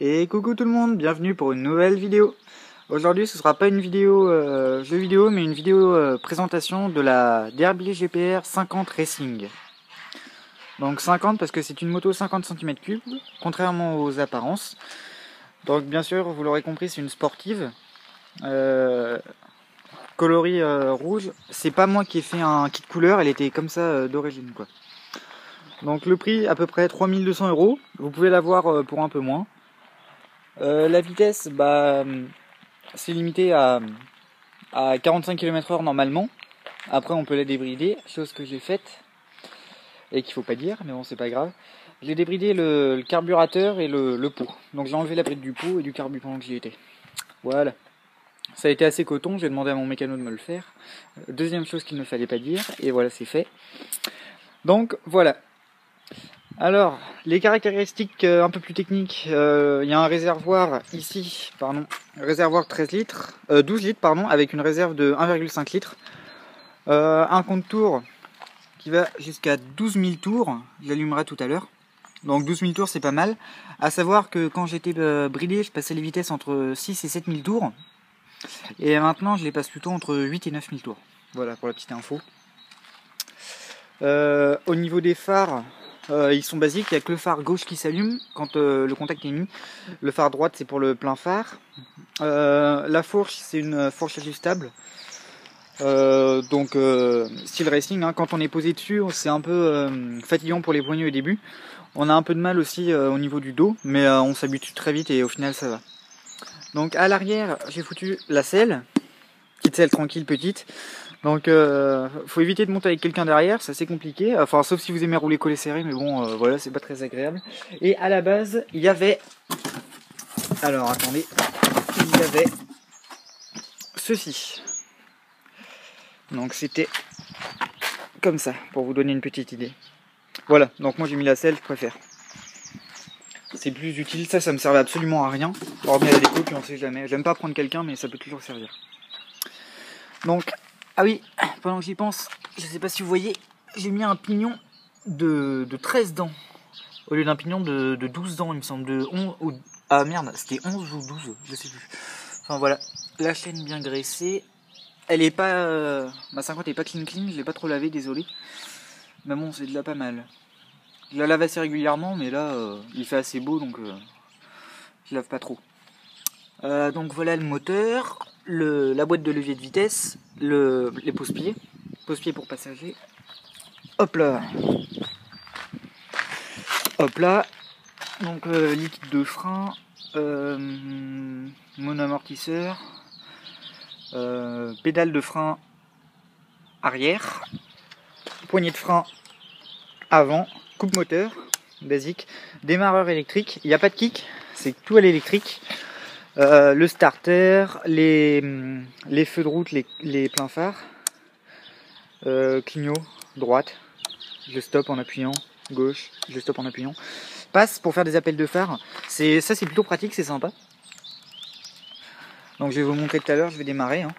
Et coucou tout le monde, bienvenue pour une nouvelle vidéo. Aujourd'hui ce sera pas une vidéo jeu vidéo mais une vidéo présentation de la Derby GPR 50 Racing. Donc 50 parce que c'est une moto 50 cm3, contrairement aux apparences. Donc bien sûr vous l'aurez compris, c'est une sportive coloris rouge. C'est pas moi qui ai fait un kit couleur, elle était comme ça d'origine quoi. Donc le prix à peu près 3200 €, vous pouvez l'avoir pour un peu moins. La vitesse, c'est limité à 45 km/h normalement. Après, on peut la débrider, chose que j'ai faite et qu'il faut pas dire, mais bon, c'est pas grave. J'ai débridé le carburateur et le pot. Donc j'ai enlevé la bride du pot et du carburant pendant que j'y étais. Voilà. Ça a été assez coton, j'ai demandé à mon mécano de me le faire. Deuxième chose qu'il ne fallait pas dire, et voilà, c'est fait. Donc voilà. Alors, les caractéristiques un peu plus techniques, il y a un réservoir ici, réservoir 12 litres, avec une réserve de 1,5 litre. Un compte tours qui va jusqu'à 12 000 tours, j'allumerai tout à l'heure. Donc 12 000 tours c'est pas mal. À savoir que quand j'étais bridé, je passais les vitesses entre 6 et 7 000 tours. Et maintenant je les passe plutôt entre 8 et 9 000 tours. Voilà pour la petite info. Au niveau des phares, ils sont basiques, il n'y a que le phare gauche qui s'allume quand le contact est mis. Le phare droite c'est pour le plein phare. La fourche c'est une fourche ajustable. Style racing, hein. Quand on est posé dessus c'est un peu fatigant pour les poignets au début. On a un peu de mal aussi au niveau du dos, mais on s'habitue très vite et au final ça va. Donc à l'arrière j'ai foutu la selle, petite selle tranquille petite. Donc faut éviter de monter avec quelqu'un derrière, c'est assez compliqué, enfin sauf si vous aimez rouler collé serré, mais bon voilà, c'est pas très agréable. Et à la base il y avait, alors attendez, il y avait ceci. Donc c'était comme ça, pour vous donner une petite idée. Voilà, donc moi j'ai mis la selle, je préfère. C'est plus utile, ça me servait absolument à rien. Hormis à la déco, puis on sait jamais. J'aime pas prendre quelqu'un, mais ça peut toujours servir. Donc, ah oui, pendant que j'y pense, je sais pas si vous voyez, j'ai mis un pignon de 13 dents. Au lieu d'un pignon de 12 dents, il me semble. De 11 ou... Ah merde, c'était 11 ou 12, je sais plus. Enfin voilà, la chaîne bien graissée. Elle est pas... ma 50 est pas clean, je l'ai pas trop lavé, désolé. Mais bon, c'est déjà pas mal. Je la lave assez régulièrement, mais là, il fait assez beau, donc je lave pas trop. Donc voilà le moteur, la boîte de levier de vitesse, les pose-pieds pour passagers. Hop là. Hop là. Donc liquide de frein, monoamortisseur, pédale de frein arrière, poignée de frein avant, coupe moteur, basique, démarreur électrique, il n'y a pas de kick, c'est tout à l'électrique. Le starter, les feux de route, les pleins phares, clignot, droite, je stoppe en appuyant, gauche, je stoppe en appuyant. Passe pour faire des appels de phare, ça c'est plutôt pratique, c'est sympa. Donc je vais vous montrer tout à l'heure, je vais démarrer. Hein.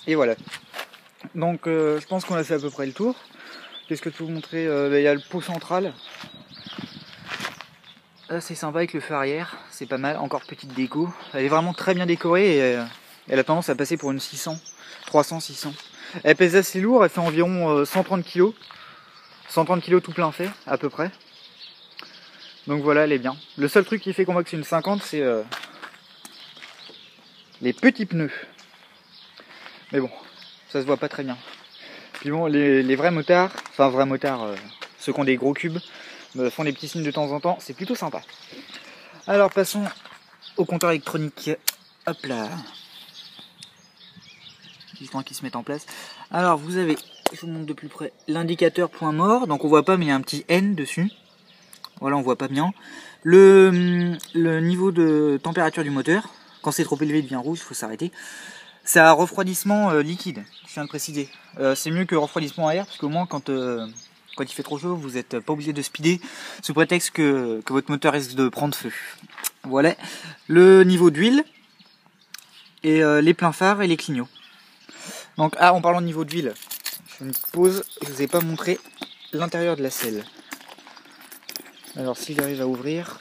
Et voilà. Donc je pense qu'on a fait à peu près le tour. Qu'est-ce que je peux vous montrer? Il y a le pot central. C'est sympa avec le feu arrière, c'est pas mal, encore petite déco. Elle est vraiment très bien décorée et elle a tendance à passer pour une 600, 300, 600. Elle pèse assez lourd, elle fait environ 130 kg. 130 kg tout plein fait, à peu près. Donc voilà, elle est bien. Le seul truc qui fait qu'on voit que c'est une 50, c'est les petits pneus. Mais bon, ça se voit pas très bien. Puis bon, les vrais motards, ceux qui ont des gros cubes, font des petits signes de temps en temps, c'est plutôt sympa. Alors passons au compteur électronique. Hop là. Justement qui se met en place. Alors vous avez, je vous montre de plus près, l'indicateur point mort. Donc on voit pas mais il y a un petit N dessus. Voilà, on voit pas bien. Le niveau de température du moteur. Quand c'est trop élevé, il devient rouge, il faut s'arrêter. C'est un refroidissement liquide, je viens de préciser. C'est mieux que refroidissement à air, parce qu'au moins quand il fait trop chaud, vous n'êtes pas obligé de speeder, sous prétexte que votre moteur risque de prendre feu. Voilà, le niveau d'huile, et les pleins phares et les clignots. Donc, en parlant de niveau d'huile, je fais une petite pause, je ne vous ai pas montré l'intérieur de la selle. Alors si j'arrive à ouvrir...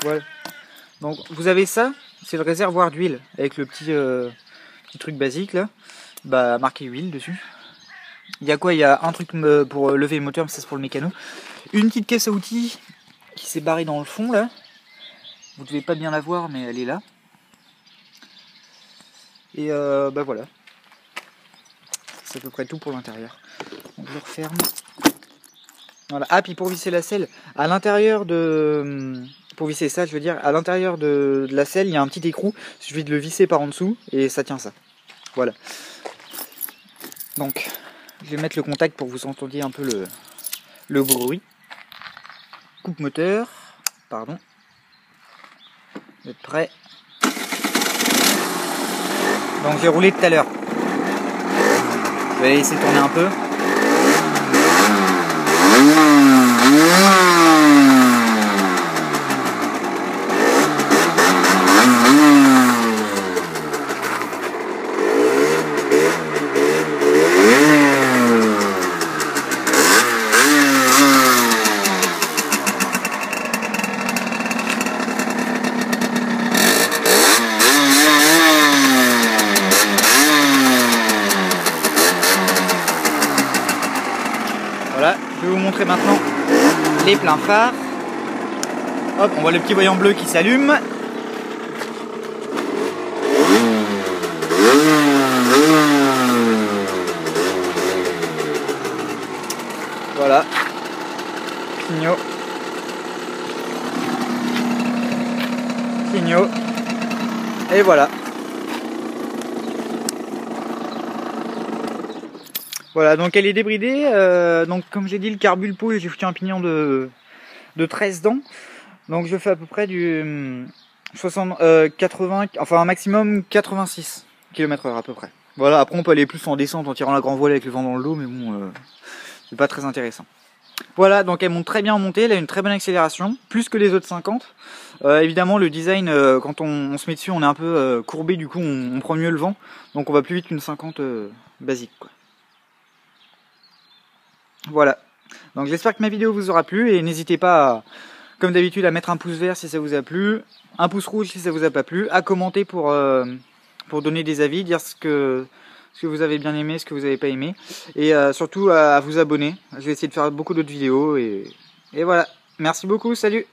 Voilà. Donc vous avez ça, c'est le réservoir d'huile avec le petit truc basique là, bah marqué huile dessus. Il y a quoi? Il y a un truc pour lever le moteur, mais ça c'est pour le mécano. Une petite caisse à outils qui s'est barrée dans le fond là. Vous devez pas bien la voir, mais elle est là. Et bah voilà. C'est à peu près tout pour l'intérieur. Donc je le referme. Voilà. Ah, puis pour visser la selle, à l'intérieur de... Pour visser ça, je veux dire, à l'intérieur de la selle, il y a un petit écrou. Il suffit de le visser par en dessous et ça tient ça. Voilà. Donc, je vais mettre le contact pour que vous entendiez un peu le bruit. Coupe moteur. Pardon. Vous êtes prêts? Donc j'ai roulé tout à l'heure. Je vais laisser tourner un peu. Voilà, je vais vous montrer maintenant les pleins phares. Hop, on voit le petit voyant bleu qui s'allume. Voilà. Clignot. Clignot. Et voilà. Voilà, donc elle est débridée. Donc comme j'ai dit, le carbu le pouce, j'ai foutu un pignon de 13 dents. Donc je fais à peu près du 80, enfin un maximum 86 km/h à peu près. Voilà, après on peut aller plus en descente en tirant la grand voile avec le vent dans le dos, mais bon, c'est pas très intéressant. Voilà, donc elle monte très bien en montée, elle a une très bonne accélération, plus que les autres 50. Évidemment le design, quand on se met dessus, on est un peu courbé, du coup on prend mieux le vent, donc on va plus vite qu'une 50 basique, quoi. Voilà, donc j'espère que ma vidéo vous aura plu, et n'hésitez pas, comme d'habitude, à mettre un pouce vert si ça vous a plu, un pouce rouge si ça vous a pas plu, à commenter pour donner des avis, dire ce que vous avez bien aimé, ce que vous n'avez pas aimé, et surtout à vous abonner. Je vais essayer de faire beaucoup d'autres vidéos, et voilà, merci beaucoup, salut!